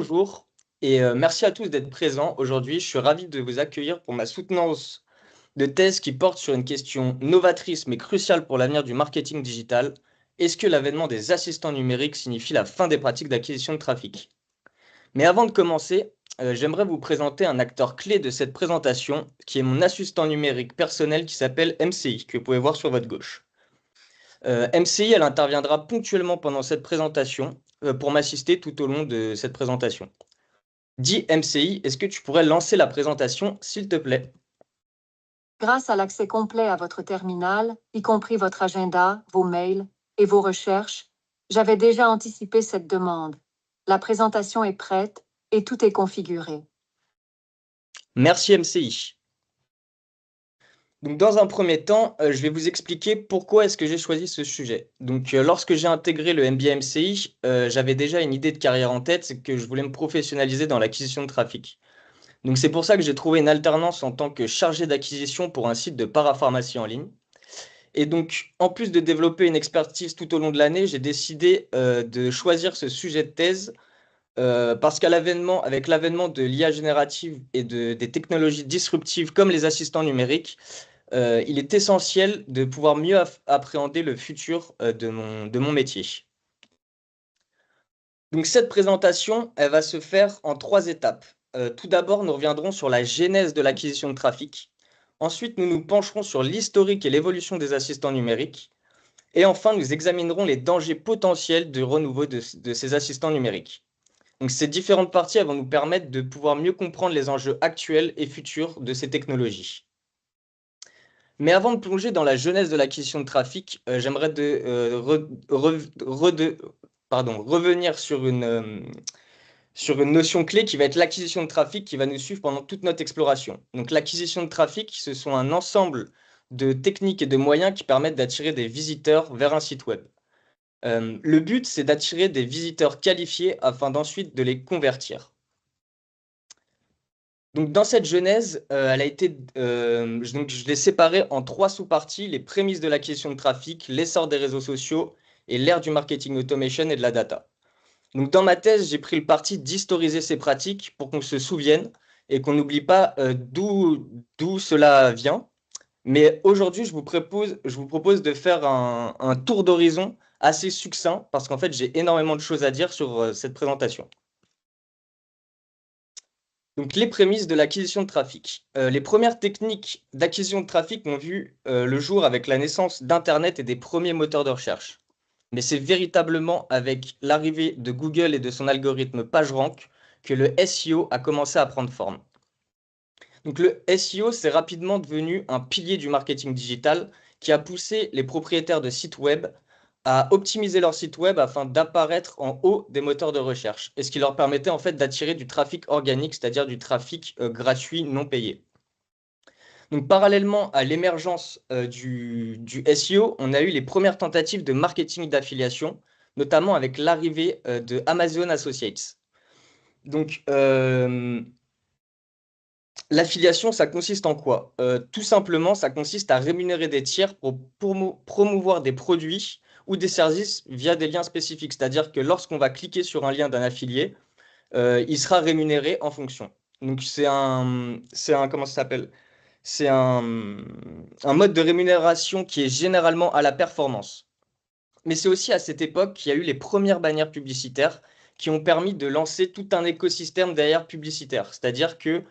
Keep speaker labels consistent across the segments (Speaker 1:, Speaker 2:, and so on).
Speaker 1: bonjour et merci à tous d'être présents aujourd'hui. Je suis ravi de vous accueillir pour ma soutenance de thèse qui porte sur une question novatrice mais cruciale pour l'avenir du marketing digital. Est-ce que l'avènement des assistants numériques signifie la fin des pratiques d'acquisition de trafic? Mais avant de commencer, j'aimerais vous présenter un acteur clé de cette présentation qui est mon assistant numérique personnel qui s'appelle MCI, que vous pouvez voir sur votre gauche. MCI, elle interviendra ponctuellement pendant cette présentation pour m'assister tout au long de cette présentation. Dis MCI, est-ce que tu pourrais lancer la présentation, s'il te plaît?
Speaker 2: Grâce à l'accès complet à votre terminal, y compris votre agenda, vos mails et vos recherches, j'avais déjà anticipé cette demande. La présentation est prête et tout est configuré.
Speaker 1: Merci MCI. Donc, dans un premier temps, je vais vous expliquer pourquoi est-ce que j'ai choisi ce sujet. Donc, lorsque j'ai intégré le MBA MCI, j'avais déjà une idée de carrière en tête, c'est que je voulais me professionnaliser dans l'acquisition de trafic. Donc, c'est pour ça que j'ai trouvé une alternance en tant que chargé d'acquisition pour un site de parapharmacie en ligne. Et donc, en plus de développer une expertise tout au long de l'année, j'ai décidé de choisir ce sujet de thèse parce avec l'avènement de l'IA générative et des technologies disruptives comme les assistants numériques, il est essentiel de pouvoir mieux appréhender le futur de mon métier. Donc cette présentation, elle va se faire en 3 étapes. Tout d'abord, nous reviendrons sur la genèse de l'acquisition de trafic. Ensuite, nous nous pencherons sur l'historique et l'évolution des assistants numériques. Et enfin, nous examinerons les dangers potentiels du renouveau de ces assistants numériques. Donc ces différentes parties elles vont nous permettre de pouvoir mieux comprendre les enjeux actuels et futurs de ces technologies. Mais avant de plonger dans la genèse de l'acquisition de trafic, j'aimerais revenir sur une notion clé qui va être l'acquisition de trafic qui va nous suivre pendant toute notre exploration. Donc l'acquisition de trafic, ce sont un ensemble de techniques et de moyens qui permettent d'attirer des visiteurs vers un site web. Le but, c'est d'attirer des visiteurs qualifiés afin d'ensuite de les convertir. Donc, dans cette genèse, je l'ai séparée en 3 sous-parties: les prémices de l'acquisition de trafic, l'essor des réseaux sociaux et l'ère du marketing automation et de la data. Donc, dans ma thèse, j'ai pris le parti d'historiser ces pratiques pour qu'on se souvienne et qu'on n'oublie pas d'où cela vient. Mais aujourd'hui, je vous propose de faire un tour d'horizon assez succinct parce qu'en fait, j'ai énormément de choses à dire sur cette présentation. Donc, les prémices de l'acquisition de trafic. Les premières techniques d'acquisition de trafic ont vu le jour avec la naissance d'Internet et des premiers moteurs de recherche. Mais c'est véritablement avec l'arrivée de Google et de son algorithme PageRank que le SEO a commencé à prendre forme. Donc, le SEO, c'est rapidement devenu un pilier du marketing digital qui a poussé les propriétaires de sites web à optimiser leur site web afin d'apparaître en haut des moteurs de recherche, et ce qui leur permettait en fait d'attirer du trafic organique, c'est-à-dire du trafic gratuit non payé. Donc parallèlement à l'émergence du SEO, on a eu les premières tentatives de marketing d'affiliation, notamment avec l'arrivée de Amazon Associates. Donc l'affiliation, ça consiste en quoi? Tout simplement, ça consiste à rémunérer des tiers pour promouvoir des produits ou des services via des liens spécifiques. C'est-à-dire que lorsqu'on va cliquer sur un lien d'un affilié, il sera rémunéré en fonction. Donc comment ça s'appelle? C'est un mode de rémunération qui est généralement à la performance. Mais c'est aussi à cette époque qu'il y a eu les premières bannières publicitaires qui ont permis de lancer tout un écosystème derrière publicitaire. C'est-à-dire que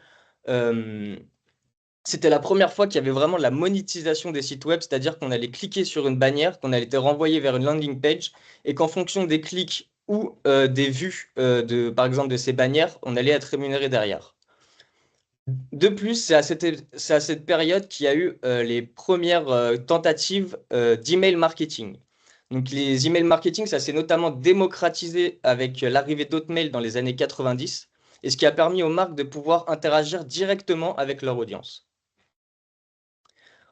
Speaker 1: c'était la première fois qu'il y avait vraiment la monétisation des sites web, c'est-à-dire qu'on allait cliquer sur une bannière, qu'on allait être renvoyé vers une landing page, et qu'en fonction des clics ou des vues, par exemple, de ces bannières, on allait être rémunéré derrière. De plus, c'est à cette période qu'il y a eu les premières tentatives d'email marketing. Donc les email marketing, ça s'est notamment démocratisé avec l'arrivée d'Hotmail dans les années 90, et ce qui a permis aux marques de pouvoir interagir directement avec leur audience.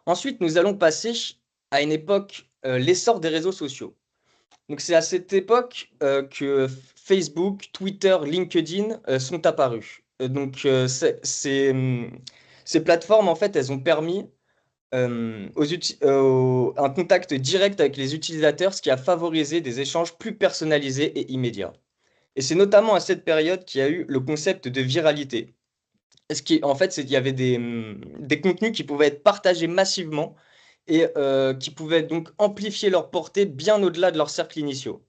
Speaker 1: Ensuite, nous allons passer à une époque, l'essor des réseaux sociaux. Donc c'est à cette époque que Facebook, Twitter, LinkedIn sont apparus. Ces plateformes, en fait, elles ont permis un contact direct avec les utilisateurs, ce qui a favorisé des échanges plus personnalisés et immédiats. Et c'est notamment à cette période qu'il y a eu le concept de viralité. En fait, il y avait des contenus qui pouvaient être partagés massivement et qui pouvaient donc amplifier leur portée bien au-delà de leurs cercles initiaux.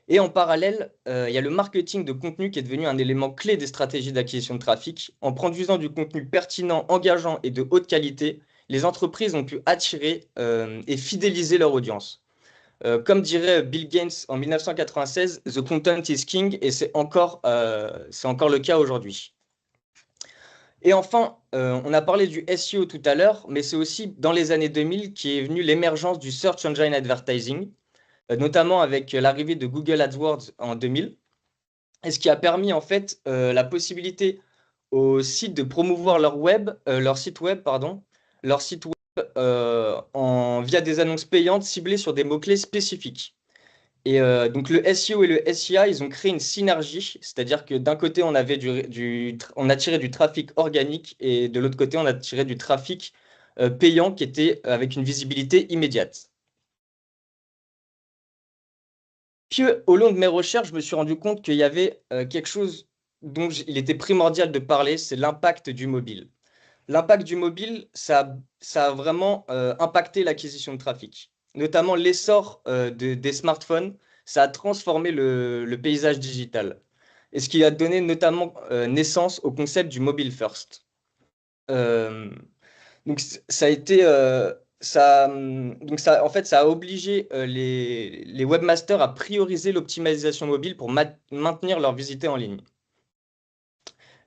Speaker 1: Et en parallèle, il y a le marketing de contenu qui est devenu un élément clé des stratégies d'acquisition de trafic. En produisant du contenu pertinent, engageant et de haute qualité, les entreprises ont pu attirer et fidéliser leur audience. Comme dirait Bill Gates en 1996, The content is king, et c'est encore le cas aujourd'hui. Et enfin, on a parlé du SEO tout à l'heure, mais c'est aussi dans les années 2000 qu'est venue l'émergence du Search Engine Advertising, notamment avec l'arrivée de Google AdWords en 2000, et ce qui a permis en fait la possibilité aux sites de promouvoir leur site web via des annonces payantes ciblées sur des mots-clés spécifiques. Et donc le SEO et le SEA, ils ont créé une synergie, c'est-à-dire que d'un côté, on avait on attirait du trafic organique et de l'autre côté, on attirait du trafic payant qui était avec une visibilité immédiate. Puis au long de mes recherches, je me suis rendu compte qu'il y avait quelque chose dont il était primordial de parler, c'est l'impact du mobile. L'impact du mobile, ça a vraiment impacté l'acquisition de trafic, notamment l'essor des smartphones. Ça a transformé le paysage digital, et ce qui a donné notamment naissance au concept du mobile first. Euh, donc ça a été en fait, ça a obligé les webmasters à prioriser l'optimisation mobile pour maintenir leur visite en ligne.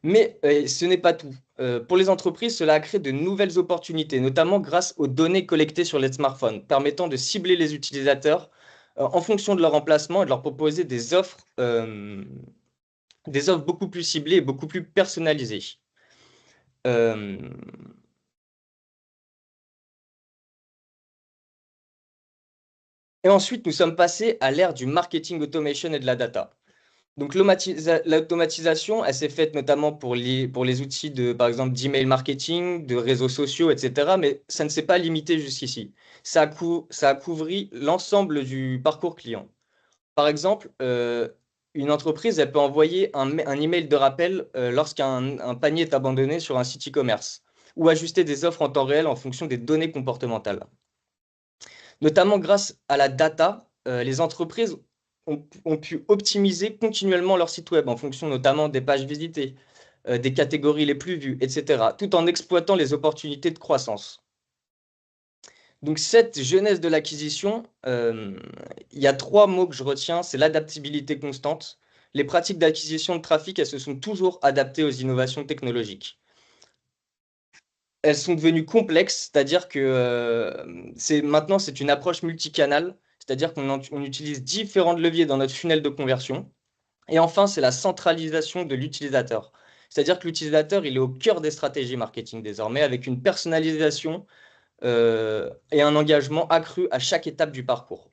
Speaker 1: Mais ce n'est pas tout. Pour les entreprises, cela a créé de nouvelles opportunités, notamment grâce aux données collectées sur les smartphones, permettant de cibler les utilisateurs en fonction de leur emplacement et de leur proposer des offres beaucoup plus ciblées et beaucoup plus personnalisées. Euh, Et ensuite, nous sommes passés à l'ère du marketing automation et de la data. Donc l'automatisation, elle s'est faite notamment pour les outils par exemple, d'email marketing, de réseaux sociaux, etc. Mais ça ne s'est pas limité jusqu'ici. Ça a couvert l'ensemble du parcours client. Par exemple, une entreprise, elle peut envoyer un email de rappel lorsqu'un panier est abandonné sur un site e-commerce, ou ajuster des offres en temps réel en fonction des données comportementales. Notamment grâce à la data, les entreprises ont pu optimiser continuellement leur site web en fonction notamment des pages visitées, des catégories les plus vues, etc., tout en exploitant les opportunités de croissance. Donc cette genèse de l'acquisition, il y a 3 mots que je retiens, c'est l'adaptabilité constante. Les pratiques d'acquisition de trafic, elles se sont toujours adaptées aux innovations technologiques. Elles sont devenues complexes, c'est-à-dire que maintenant c'est une approche multicanale, c'est-à-dire qu'on utilise différents leviers dans notre funnel de conversion. Et enfin, c'est la centralisation de l'utilisateur. C'est-à-dire que l'utilisateur, il est au cœur des stratégies marketing désormais, avec une personnalisation et un engagement accru à chaque étape du parcours.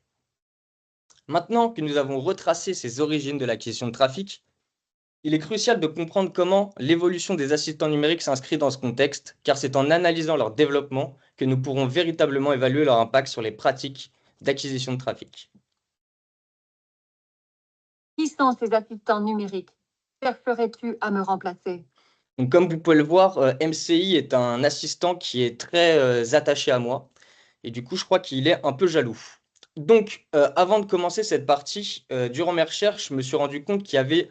Speaker 1: Maintenant que nous avons retracé ces origines de l'acquisition de trafic, il est crucial de comprendre comment l'évolution des assistants numériques s'inscrit dans ce contexte, car c'est en analysant leur développement que nous pourrons véritablement évaluer leur impact sur les pratiques d'acquisition de trafic.
Speaker 2: Qui sont ces assistants numériques? Chercherais-tu à me remplacer?
Speaker 1: Donc, comme vous pouvez le voir, MCI est un assistant qui est très attaché à moi, et du coup, je crois qu'il est un peu jaloux. Donc, avant de commencer cette partie, durant mes recherches, je me suis rendu compte qu'il y avait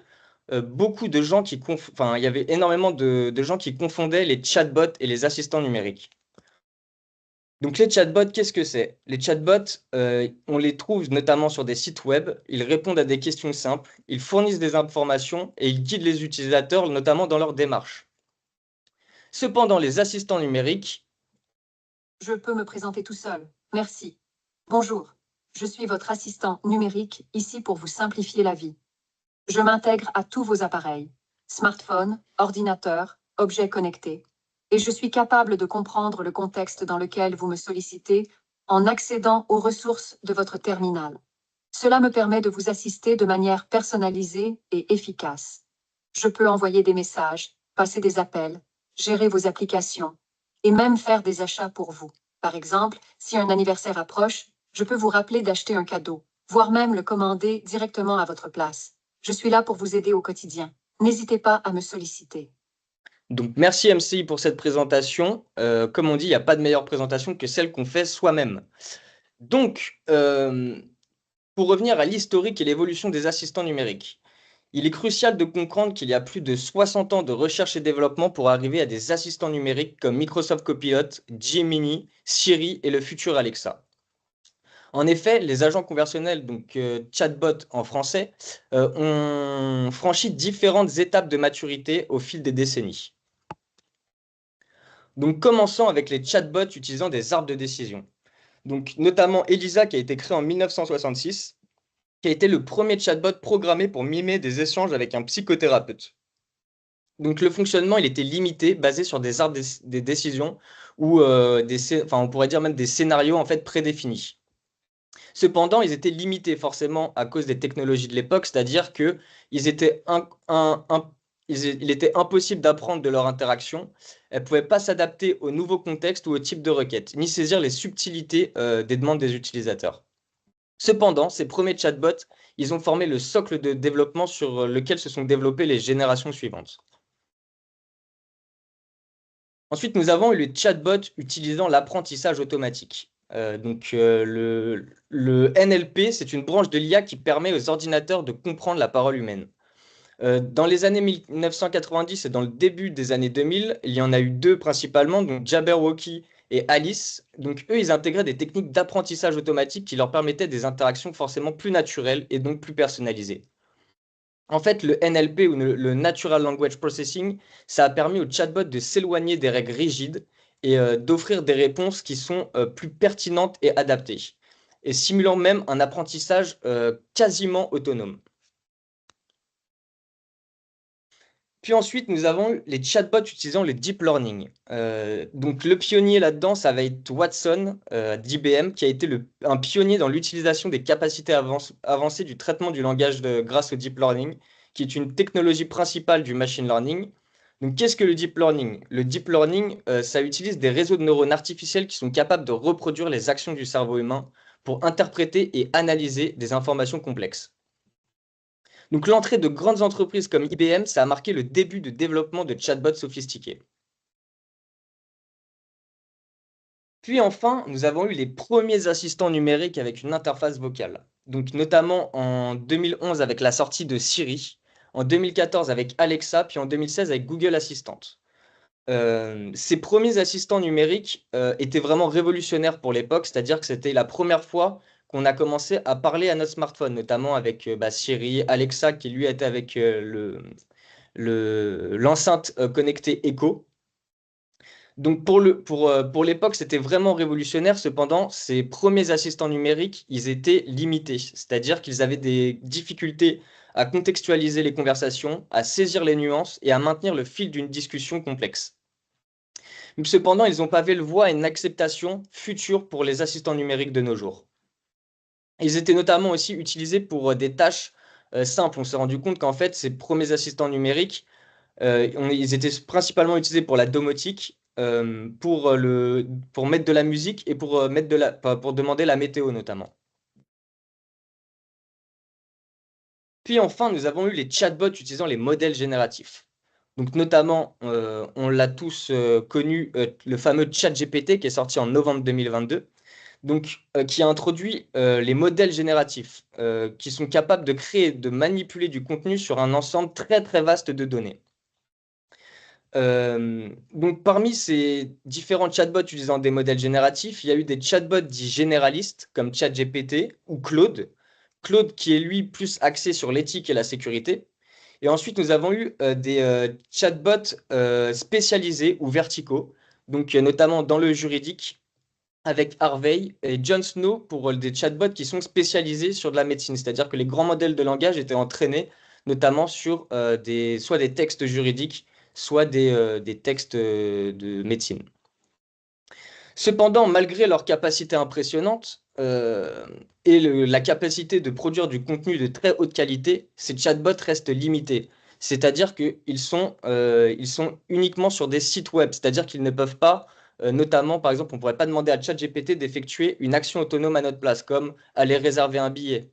Speaker 1: beaucoup de gens il y avait énormément de gens qui confondaient les chatbots et les assistants numériques. Donc les chatbots, qu'est-ce que c'est? Les chatbots, on les trouve notamment sur des sites web, ils répondent à des questions simples, ils fournissent des informations et ils guident les utilisateurs, notamment dans leur démarche. Cependant, les assistants numériques...
Speaker 2: Je peux me présenter tout seul. Merci. Bonjour. Je suis votre assistant numérique, ici pour vous simplifier la vie. Je m'intègre à tous vos appareils, smartphones, ordinateurs, objets connectés, et je suis capable de comprendre le contexte dans lequel vous me sollicitez en accédant aux ressources de votre terminal. Cela me permet de vous assister de manière personnalisée et efficace. Je peux envoyer des messages, passer des appels, gérer vos applications, et même faire des achats pour vous. Par exemple, si un anniversaire approche, je peux vous rappeler d'acheter un cadeau, voire même le commander directement à votre place. Je suis là pour vous aider au quotidien. N'hésitez pas à me solliciter.
Speaker 1: Donc, merci MCI pour cette présentation. Comme on dit, il n'y a pas de meilleure présentation que celle qu'on fait soi-même. Donc, pour revenir à l'historique et l'évolution des assistants numériques, il est crucial de comprendre qu'il y a plus de 60 ans de recherche et développement pour arriver à des assistants numériques comme Microsoft Copilot, Gemini, Siri et le futur Alexa. En effet, les agents conversationnels, donc chatbot en français, ont franchi différentes étapes de maturité au fil des décennies. Donc, commençons avec les chatbots utilisant des arbres de décision. Donc, notamment Elisa, qui a été créé en 1966, qui a été le premier chatbot programmé pour mimer des échanges avec un psychothérapeute. Donc, le fonctionnement, il était limité, basé sur des arbres des décisions ou on pourrait dire même des scénarios en fait prédéfinis. Cependant, ils étaient limités forcément à cause des technologies de l'époque, c'est-à-dire que il était impossible d'apprendre de leur interaction. Elles ne pouvaient pas s'adapter au nouveau contexte ou au type de requête, ni saisir les subtilités des demandes des utilisateurs. Cependant, ces premiers chatbots, ils ont formé le socle de développement sur lequel se sont développées les générations suivantes. Ensuite, nous avons eu les chatbots utilisant l'apprentissage automatique. Le NLP, c'est une branche de l'IA qui permet aux ordinateurs de comprendre la parole humaine. Dans les années 1990 et dans le début des années 2000, il y en a eu deux principalement, donc Jabberwocky et Alice. Donc eux, ils intégraient des techniques d'apprentissage automatique qui leur permettaient des interactions forcément plus naturelles et donc plus personnalisées. En fait, le NLP ou le Natural Language Processing, ça a permis au chatbot de s'éloigner des règles rigides et d'offrir des réponses qui sont plus pertinentes et adaptées, et simulant même un apprentissage quasiment autonome. Puis ensuite, nous avons eu les chatbots utilisant le deep learning. Donc le pionnier là-dedans, ça va être Watson d'IBM, qui a été un pionnier dans l'utilisation des capacités avancées du traitement du langage grâce au deep learning, qui est une technologie principale du machine learning. Donc qu'est-ce que le deep learning? Le deep learning, ça utilise des réseaux de neurones artificiels qui sont capables de reproduire les actions du cerveau humain pour interpréter et analyser des informations complexes. Donc l'entrée de grandes entreprises comme IBM, ça a marqué le début de développement de chatbots sophistiqués. Puis enfin, nous avons eu les premiers assistants numériques avec une interface vocale. Donc notamment en 2011 avec la sortie de Siri, en 2014 avec Alexa, puis en 2016 avec Google Assistant. Ces premiers assistants numériques étaient vraiment révolutionnaires pour l'époque, c'est-à-dire que c'était la première fois qu'on a commencé à parler à notre smartphone, notamment avec Siri, Alexa, qui lui était avec l'enceinte connectée Echo. Donc pour l'époque, c'était vraiment révolutionnaire. Cependant, ces premiers assistants numériques, ils étaient limités, c'est-à-dire qu'ils avaient des difficultés à contextualiser les conversations, à saisir les nuances et à maintenir le fil d'une discussion complexe. Cependant, ils ont pavé le voie à une acceptation future pour les assistants numériques de nos jours. Ils étaient notamment aussi utilisés pour des tâches simples. On s'est rendu compte qu'en fait, ces premiers assistants numériques, ils étaient principalement utilisés pour la domotique, pour mettre de la musique et pour demander la météo notamment. Puis enfin, nous avons eu les chatbots utilisant les modèles génératifs. Donc notamment, on l'a tous connu, le fameux ChatGPT qui est sorti en novembre 2022, donc, qui a introduit les modèles génératifs, qui sont capables de créer, de manipuler du contenu sur un ensemble très très vaste de données. Donc parmi ces différents chatbots utilisant des modèles génératifs, il y a eu des chatbots dits généralistes comme ChatGPT ou Claude. Claude qui est lui plus axé sur l'éthique et la sécurité. Et ensuite, nous avons eu des chatbots spécialisés ou verticaux, donc notamment dans le juridique, avec Harvey et Jon Snow pour des chatbots qui sont spécialisés sur de la médecine. C'est-à-dire que les grands modèles de langage étaient entraînés notamment sur soit des textes juridiques, soit des textes de médecine. Cependant, malgré leur capacité impressionnante et la capacité de produire du contenu de très haute qualité, ces chatbots restent limités. C'est-à-dire qu'ils ils sont uniquement sur des sites web, c'est-à-dire qu'ils ne peuvent pas, notamment, par exemple, on ne pourrait pas demander à ChatGPT d'effectuer une action autonome à notre place, comme aller réserver un billet.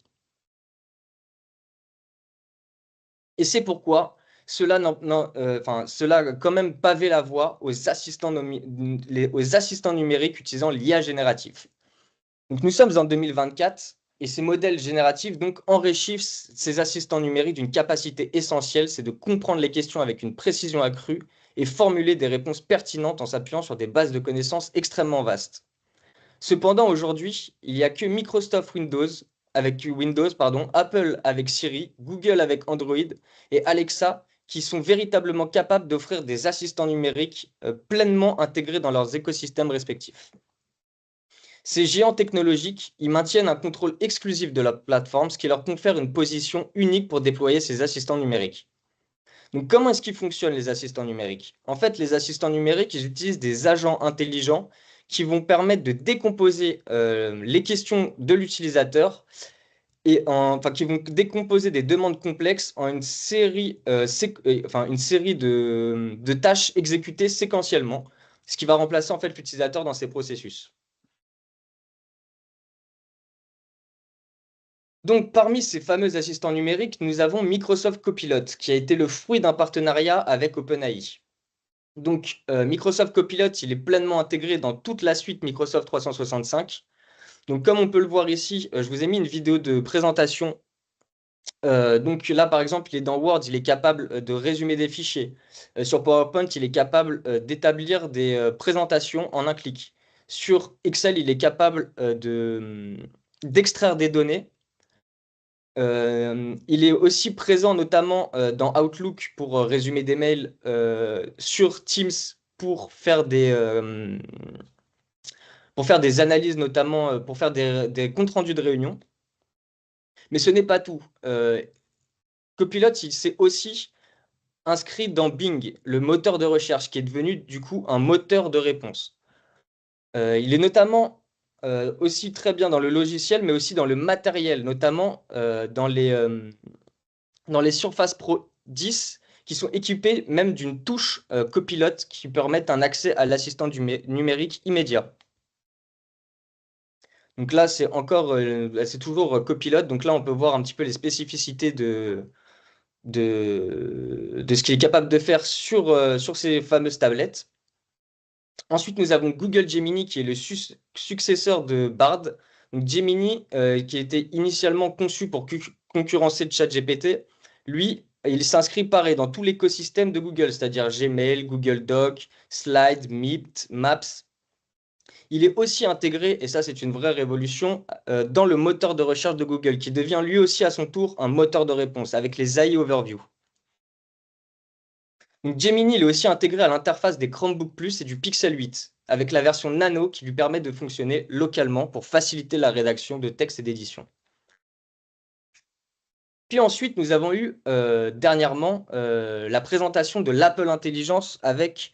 Speaker 1: Et c'est pourquoi cela a quand même pavé la voie aux aux assistants numériques utilisant l'IA génératif. Donc, nous sommes en 2024 et ces modèles génératifs donc enrichissent ces assistants numériques d'une capacité essentielle, c'est de comprendre les questions avec une précision accrue et formuler des réponses pertinentes en s'appuyant sur des bases de connaissances extrêmement vastes. Cependant, aujourd'hui, il n'y a que Microsoft Windows, pardon, Apple avec Siri, Google avec Android et Alexa qui sont véritablement capables d'offrir des assistants numériques pleinement intégrés dans leurs écosystèmes respectifs. Ces géants technologiques, ils maintiennent un contrôle exclusif de la plateforme, ce qui leur confère une position unique pour déployer ces assistants numériques. Donc, comment est-ce qu'ils fonctionnent, les assistants numériques? En fait, les assistants numériques, ils utilisent des agents intelligents qui vont permettre de décomposer les questions de l'utilisateur enfin, qui vont décomposer des demandes complexes en une série de tâches exécutées séquentiellement, ce qui va remplacer en fait l'utilisateur dans ces processus. Donc, parmi ces fameux assistants numériques, nous avons Microsoft Copilot, qui a été le fruit d'un partenariat avec OpenAI. Donc, Microsoft Copilot, il est pleinement intégré dans toute la suite Microsoft 365. Donc, comme on peut le voir ici, je vous ai mis une vidéo de présentation. Donc là, par exemple, il est dans Word, il est capable de résumer des fichiers. Sur PowerPoint, il est capable d'établir des présentations en un clic. Sur Excel, il est capable d'extraire des données. Il est aussi présent notamment dans Outlook pour résumer des mails, sur Teams pour faire des analyses, notamment pour faire des comptes rendus de réunion. Mais ce n'est pas tout. Copilot, il s'est aussi inscrit dans Bing, le moteur de recherche, qui est devenu du coup un moteur de réponse. Il est notamment aussi très bien dans le logiciel, mais aussi dans le matériel, notamment dans les Surface Pro 10 qui sont équipés même d'une touche copilote qui permettent un accès à l'assistant numérique immédiat. Donc là, c'est toujours copilote. Donc là, on peut voir un petit peu les spécificités de ce qu'il est capable de faire sur ces fameuses tablettes. Ensuite, nous avons Google Gemini qui est le successeur de Bard. Donc Gemini, qui était initialement conçu pour concurrencer ChatGPT, lui, il s'inscrit pareil dans tout l'écosystème de Google, c'est-à-dire Gmail, Google Docs, Slides, Meet, Maps. Il est aussi intégré, et ça c'est une vraie révolution, dans le moteur de recherche de Google, qui devient lui aussi à son tour un moteur de réponse avec les AI Overview. Donc Gemini, il est aussi intégré à l'interface des Chromebook Plus et du Pixel 8, avec la version Nano qui lui permet de fonctionner localement pour faciliter la rédaction de textes et d'édition. Puis ensuite, nous avons eu dernièrement la présentation de l'Apple Intelligence avec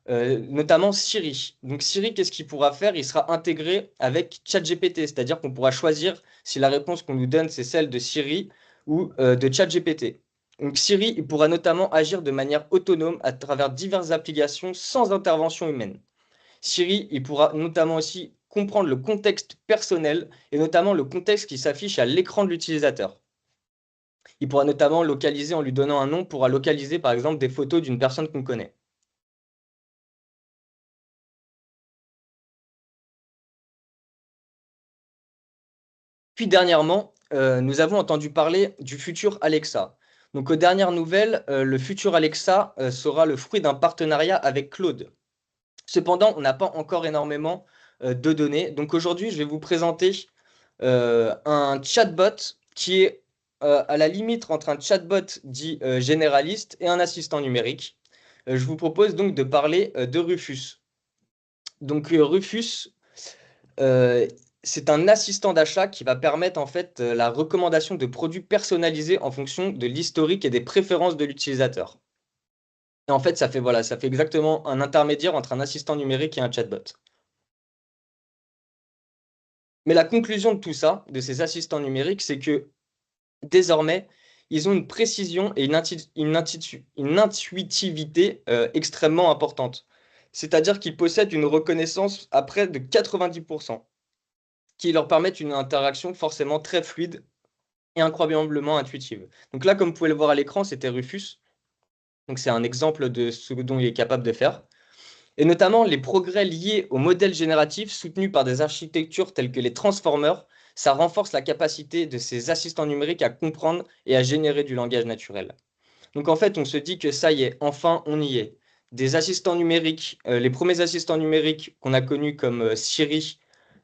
Speaker 1: notamment Siri. Donc Siri, qu'est-ce qu'il pourra faire? Il sera intégré avec ChatGPT, c'est-à-dire qu'on pourra choisir si la réponse qu'on nous donne, c'est celle de Siri ou de ChatGPT. Donc Siri, il pourra notamment agir de manière autonome à travers diverses applications sans intervention humaine. Siri, il pourra notamment aussi comprendre le contexte personnel et notamment le contexte qui s'affiche à l'écran de l'utilisateur. Il pourra notamment localiser en lui donnant un nom, pourra localiser par exemple des photos d'une personne qu'on connaît. Puis dernièrement, nous avons entendu parler du futur Alexa. Donc aux dernières nouvelles, le futur Alexa sera le fruit d'un partenariat avec Claude. Cependant, on n'a pas encore énormément de données. Donc aujourd'hui, je vais vous présenter un chatbot qui est à la limite entre un chatbot dit généraliste et un assistant numérique. Je vous propose donc de parler de Rufus. Donc Rufus, euh, c'est un assistant d'achat qui va permettre en fait la recommandation de produits personnalisés en fonction de l'historique et des préférences de l'utilisateur. Et en fait, ça fait exactement un intermédiaire entre un assistant numérique et un chatbot. Mais la conclusion de tout ça, de ces assistants numériques, c'est que désormais, ils ont une précision et une intuitivité extrêmement importante. C'est-à-dire qu'ils possèdent une reconnaissance à près de 90%, qui leur permettent une interaction forcément très fluide et incroyablement intuitive. Donc là, comme vous pouvez le voir à l'écran, c'était Rufus. Donc c'est un exemple de ce dont il est capable de faire. Et notamment les progrès liés au modèle génératif soutenus par des architectures telles que les transformers, ça renforce la capacité de ces assistants numériques à comprendre et à générer du langage naturel. Donc en fait, on se dit que ça y est, enfin on y est. Des assistants numériques, les premiers assistants numériques qu'on a connus comme Siri,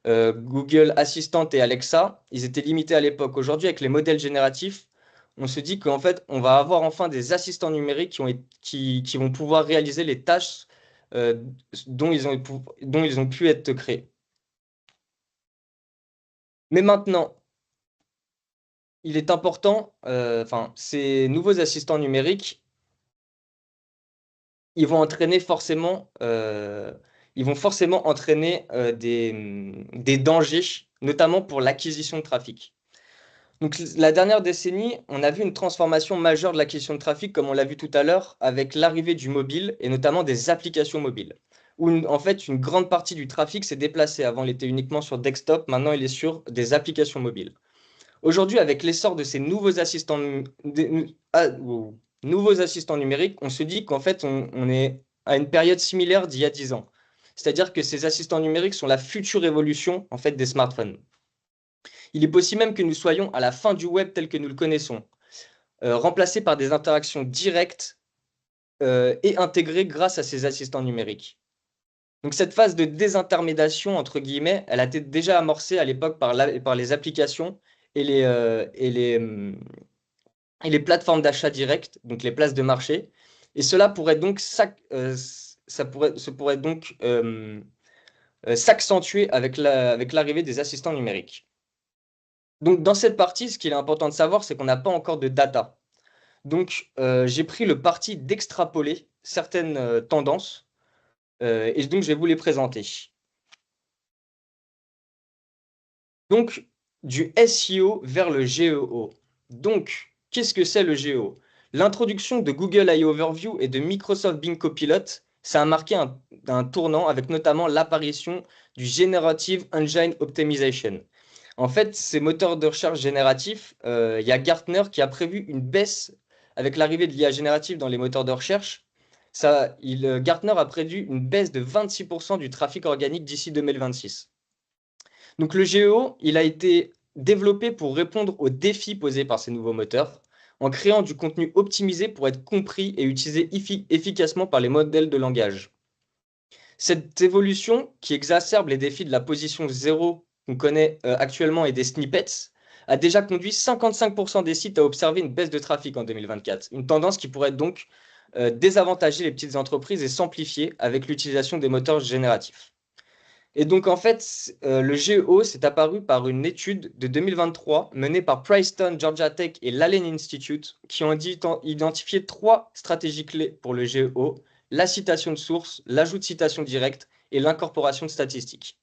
Speaker 1: Google Assistant et Alexa, ils étaient limités à l'époque. Aujourd'hui, avec les modèles génératifs, on se dit qu'en fait, on va avoir enfin des assistants numériques qui vont pouvoir réaliser les tâches euh, dont ils ont pu être créés. Mais maintenant, il est important, ces nouveaux assistants numériques, ils vont entraîner forcément, ils vont forcément entraîner des dangers, notamment pour l'acquisition de trafic. Donc, la dernière décennie, on a vu une transformation majeure de l'acquisition de trafic, comme on l'a vu tout à l'heure, avec l'arrivée du mobile et notamment des applications mobiles, où en fait une grande partie du trafic s'est déplacée. Avant, il était uniquement sur desktop, maintenant il est sur des applications mobiles. Aujourd'hui, avec l'essor de ces nouveaux assistants numériques, on se dit qu'en fait, on est à une période similaire d'il y a 10 ans. C'est-à-dire que ces assistants numériques sont la future évolution en fait, des smartphones. Il est possible même que nous soyons à la fin du web tel que nous le connaissons, remplacés par des interactions directes et intégrées grâce à ces assistants numériques. Donc cette phase de désintermédiation, entre guillemets, elle a été déjà amorcée à l'époque par les applications et les plateformes d'achat direct, donc les places de marché. Et cela pourrait donc s'accentuer avec l'arrivée des assistants numériques. Donc dans cette partie, ce qu'il est important de savoir, c'est qu'on n'a pas encore de data. Donc j'ai pris le parti d'extrapoler certaines tendances et donc je vais vous les présenter. Donc du SEO vers le GEO. Donc qu'est-ce que c'est le GEO? L'introduction de Google AI Overview et de Microsoft Bing Copilot, ça a marqué un tournant avec notamment l'apparition du Generative Engine Optimization. En fait, ces moteurs de recherche génératifs, il y a Gartner qui a prévu une baisse avec l'arrivée de l'IA générative dans les moteurs de recherche. Gartner a prévu une baisse de 26% du trafic organique d'ici 2026. Donc le GEO, il a été développé pour répondre aux défis posés par ces nouveaux moteurs, en créant du contenu optimisé pour être compris et utilisé efficacement par les modèles de langage. Cette évolution, qui exacerbe les défis de la position zéro qu'on connaît actuellement et des snippets, a déjà conduit 55% des sites à observer une baisse de trafic en 2024. Une tendance qui pourrait donc désavantager les petites entreprises et s'amplifier avec l'utilisation des moteurs génératifs. Et donc, en fait, le GEO s'est apparu par une étude de 2023 menée par Princeton, Georgia Tech et l'Allen Institute qui ont identifié 3 stratégies clés pour le GEO: la citation de source, l'ajout de citation directe et l'incorporation de statistiques.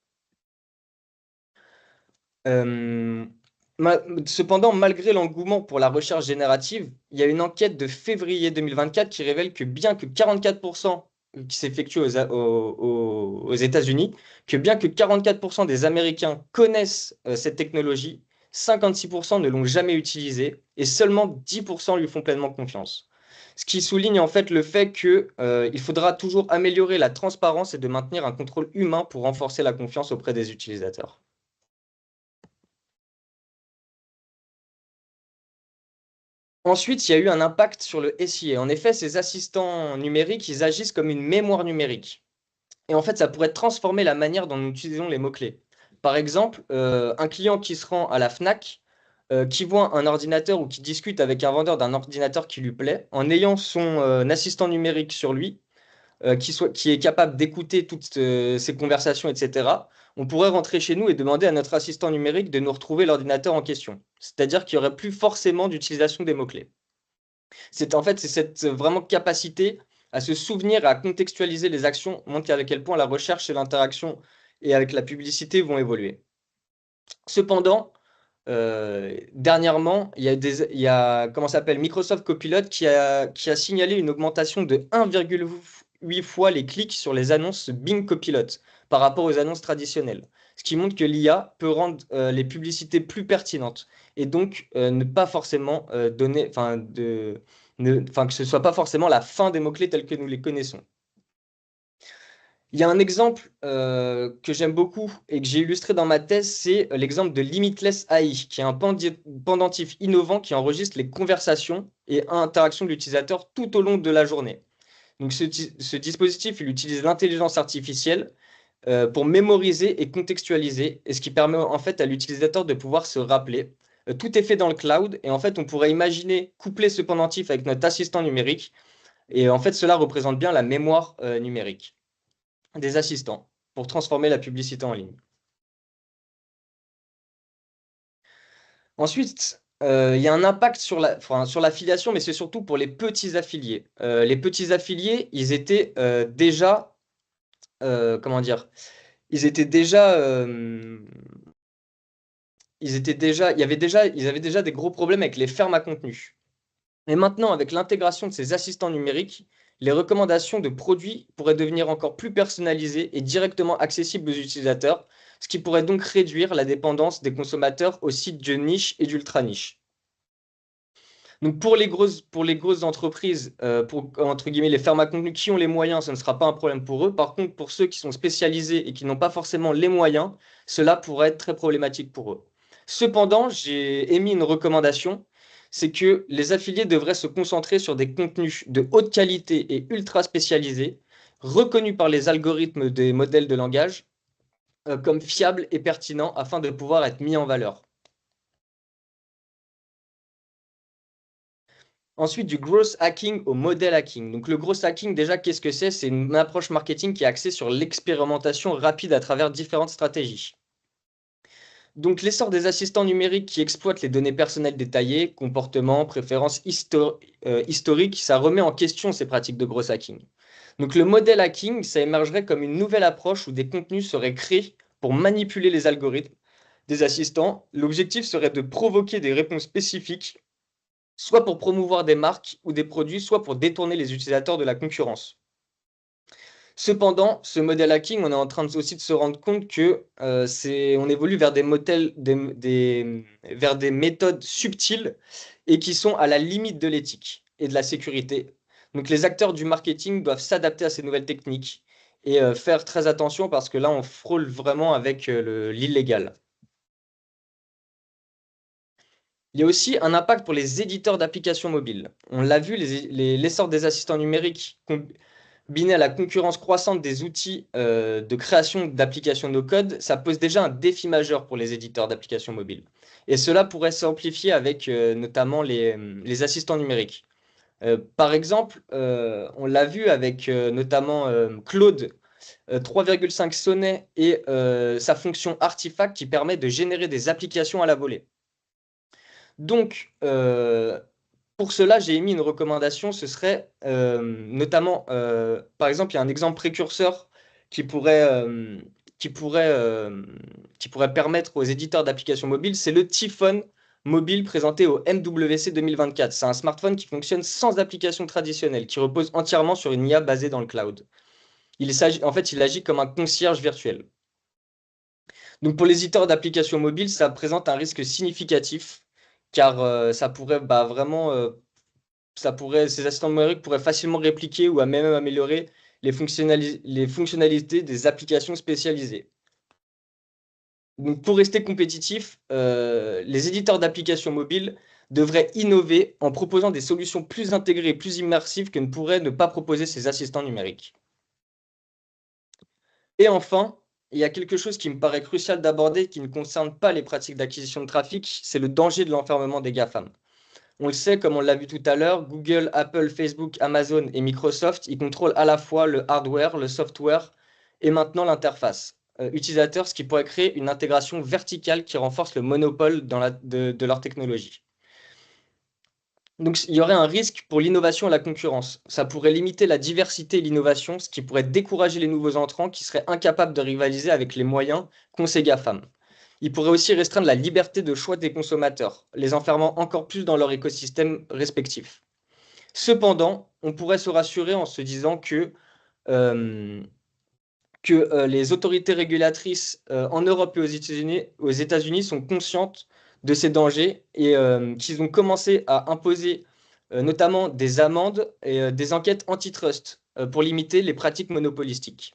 Speaker 1: Cependant, malgré l'engouement pour la recherche générative, il y a une enquête de février 2024 qui révèle que bien que 44% qui s'effectue aux États-Unis, que bien que 44% des Américains connaissent cette technologie, 56% ne l'ont jamais utilisée et seulement 10% lui font pleinement confiance. Ce qui souligne en fait le fait qu'il faudra toujours améliorer la transparence et de maintenir un contrôle humain pour renforcer la confiance auprès des utilisateurs. Ensuite, il y a eu un impact sur le SIA. En effet, ces assistants numériques, ils agissent comme une mémoire numérique. Et en fait, ça pourrait transformer la manière dont nous utilisons les mots-clés. Par exemple, un client qui se rend à la FNAC, qui voit un ordinateur ou qui discute avec un vendeur d'un ordinateur qui lui plaît, en ayant son assistant numérique sur lui, qui est capable d'écouter toutes ces conversations, etc., on pourrait rentrer chez nous et demander à notre assistant numérique de nous retrouver l'ordinateur en question. C'est-à-dire qu'il n'y aurait plus forcément d'utilisation des mots-clés. C'est cette vraiment capacité à se souvenir et à contextualiser les actions montre à quel point la recherche et l'interaction et avec la publicité vont évoluer. Cependant, dernièrement, il y a comment s'appelle Microsoft Copilot qui a signalé une augmentation de 8 fois les clics sur les annonces Bing Copilot par rapport aux annonces traditionnelles. Ce qui montre que l'IA peut rendre les publicités plus pertinentes et donc ne pas forcément donner, que ce soit pas forcément la fin des mots-clés tels que nous les connaissons. Il y a un exemple que j'aime beaucoup et que j'ai illustré dans ma thèse, c'est l'exemple de Limitless AI, qui est un pendentif innovant qui enregistre les conversations et interactions de l'utilisateur tout au long de la journée. Donc ce dispositif, il utilise l'intelligence artificielle pour mémoriser et contextualiser, et ce qui permet en fait à l'utilisateur de pouvoir se rappeler. Tout est fait dans le cloud, et en fait on pourrait imaginer coupler ce pendentif avec notre assistant numérique, et en fait cela représente bien la mémoire numérique des assistants pour transformer la publicité en ligne. Ensuite, il y a un impact sur l'affiliation, mais c'est surtout pour les petits affiliés. Les petits affiliés, ils étaient déjà, comment dire, ils étaient déjà, ils avaient déjà des gros problèmes avec les fermes à contenu. Et maintenant, avec l'intégration de ces assistants numériques, les recommandations de produits pourraient devenir encore plus personnalisées et directement accessibles aux utilisateurs, ce qui pourrait donc réduire la dépendance des consommateurs aux sites de niche et d'ultra niche. Donc pour les grosses entreprises, pour entre guillemets les fermes à contenu qui ont les moyens, ce ne sera pas un problème pour eux. Par contre, pour ceux qui sont spécialisés et qui n'ont pas forcément les moyens, cela pourrait être très problématique pour eux. Cependant, j'ai émis une recommandation, c'est que les affiliés devraient se concentrer sur des contenus de haute qualité et ultra spécialisés, reconnus par les algorithmes des modèles de langage, comme fiables et pertinents afin de pouvoir être mis en valeur. Ensuite, du growth hacking au model hacking. Donc, le growth hacking, déjà, qu'est-ce que c'est? C'est une approche marketing qui est axée sur l'expérimentation rapide à travers différentes stratégies. Donc, l'essor des assistants numériques qui exploitent les données personnelles détaillées, comportements, préférences historiques, ça remet en question ces pratiques de growth hacking. Donc, le model hacking, ça émergerait comme une nouvelle approche où des contenus seraient créés pour manipuler les algorithmes des assistants. L'objectif serait de provoquer des réponses spécifiques soit pour promouvoir des marques ou des produits, soit pour détourner les utilisateurs de la concurrence. Cependant, ce modèle hacking, on est en train aussi de se rendre compte que on évolue vers vers des méthodes subtiles et qui sont à la limite de l'éthique et de la sécurité. Donc les acteurs du marketing doivent s'adapter à ces nouvelles techniques et faire très attention parce que là, on frôle vraiment avec l'illégal. Il y a aussi un impact pour les éditeurs d'applications mobiles. On l'a vu, l'essor des assistants numériques combiné à la concurrence croissante des outils de création d'applications no-code, ça pose déjà un défi majeur pour les éditeurs d'applications mobiles. Et cela pourrait s'amplifier avec notamment les assistants numériques. Par exemple, on l'a vu avec notamment Claude 3,5 Sonnet et sa fonction Artifact qui permet de générer des applications à la volée. Donc, pour cela, j'ai émis une recommandation, ce serait notamment, par exemple, il y a un exemple précurseur qui pourrait, euh, qui pourrait, euh, qui pourrait permettre aux éditeurs d'applications mobiles, c'est le T-Phone mobile présenté au MWC 2024. C'est un smartphone qui fonctionne sans application traditionnelle, qui repose entièrement sur une IA basée dans le cloud. En fait, il agit comme un concierge virtuel. Donc pour les éditeurs d'applications mobiles, ça présente un risque significatif car ça pourrait vraiment, ces assistants numériques pourraient facilement répliquer ou même améliorer les fonctionnalités des applications spécialisées. Donc pour rester compétitifs, les éditeurs d'applications mobiles devraient innover en proposant des solutions plus intégrées et plus immersives que ne pourraient ne pas proposer ces assistants numériques. Et enfin, il y a quelque chose qui me paraît crucial d'aborder qui ne concerne pas les pratiques d'acquisition de trafic, c'est le danger de l'enfermement des GAFAM. On le sait, comme on l'a vu tout à l'heure, Google, Apple, Facebook, Amazon et Microsoft, ils contrôlent à la fois le hardware, le software et maintenant l'interface utilisateur, ce qui pourrait créer une intégration verticale qui renforce le monopole de leur technologie. Donc, il y aurait un risque pour l'innovation et la concurrence. Ça pourrait limiter la diversité et l'innovation, ce qui pourrait décourager les nouveaux entrants qui seraient incapables de rivaliser avec les moyens qu'ont ces GAFAM. Il pourrait aussi restreindre la liberté de choix des consommateurs, les enfermant encore plus dans leur écosystème respectif. Cependant, on pourrait se rassurer en se disant que que les autorités régulatrices en Europe et aux États-Unis sont conscientes de ces dangers et qu'ils ont commencé à imposer notamment des amendes et des enquêtes antitrust pour limiter les pratiques monopolistiques.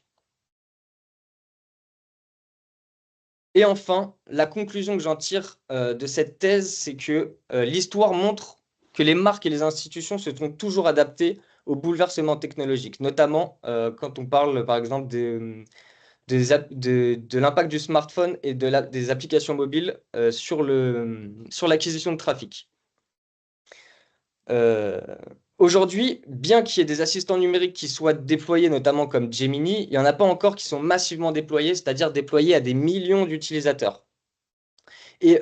Speaker 1: Et enfin, la conclusion que j'en tire de cette thèse, c'est que l'histoire montre que les marques et les institutions se sont toujours adaptées aux bouleversements technologiques, notamment quand on parle par exemple de l'impact du smartphone et des applications mobiles sur l'acquisition de trafic. Aujourd'hui, bien qu'il y ait des assistants numériques qui soient déployés, notamment comme Gemini, il n'y en a pas encore qui sont massivement déployés, c'est-à-dire déployés à des millions d'utilisateurs. Et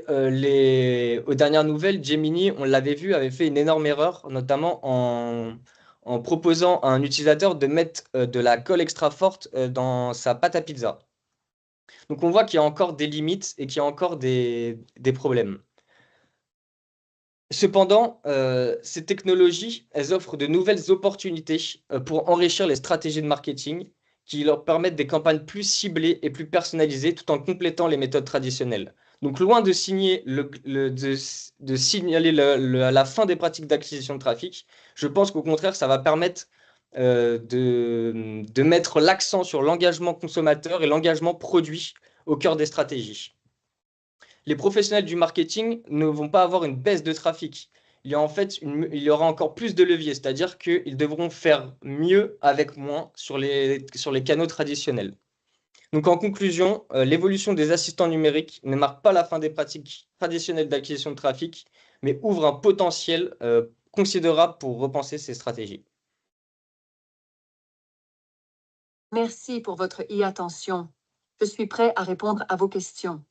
Speaker 1: aux dernières nouvelles, Gemini, on l'avait vu, avait fait une énorme erreur, notamment en proposant à un utilisateur de mettre de la colle extra forte dans sa pâte à pizza. Donc on voit qu'il y a encore des limites et qu'il y a encore des problèmes. Cependant, ces technologies, elles offrent de nouvelles opportunités pour enrichir les stratégies de marketing qui leur permettent des campagnes plus ciblées et plus personnalisées tout en complétant les méthodes traditionnelles. Donc loin de signaler la fin des pratiques d'acquisition de trafic, je pense qu'au contraire, ça va permettre de mettre l'accent sur l'engagement consommateur et l'engagement produit au cœur des stratégies. Les professionnels du marketing ne vont pas avoir une baisse de trafic. Il y aura encore plus de leviers, c'est-à-dire qu'ils devront faire mieux avec moins sur les canaux traditionnels. Donc en conclusion, l'évolution des assistants numériques ne marque pas la fin des pratiques traditionnelles d'acquisition de trafic, mais ouvre un potentiel considérable pour repenser ces stratégies.
Speaker 2: Merci pour votre e-attention. Je suis prêt à répondre à vos questions.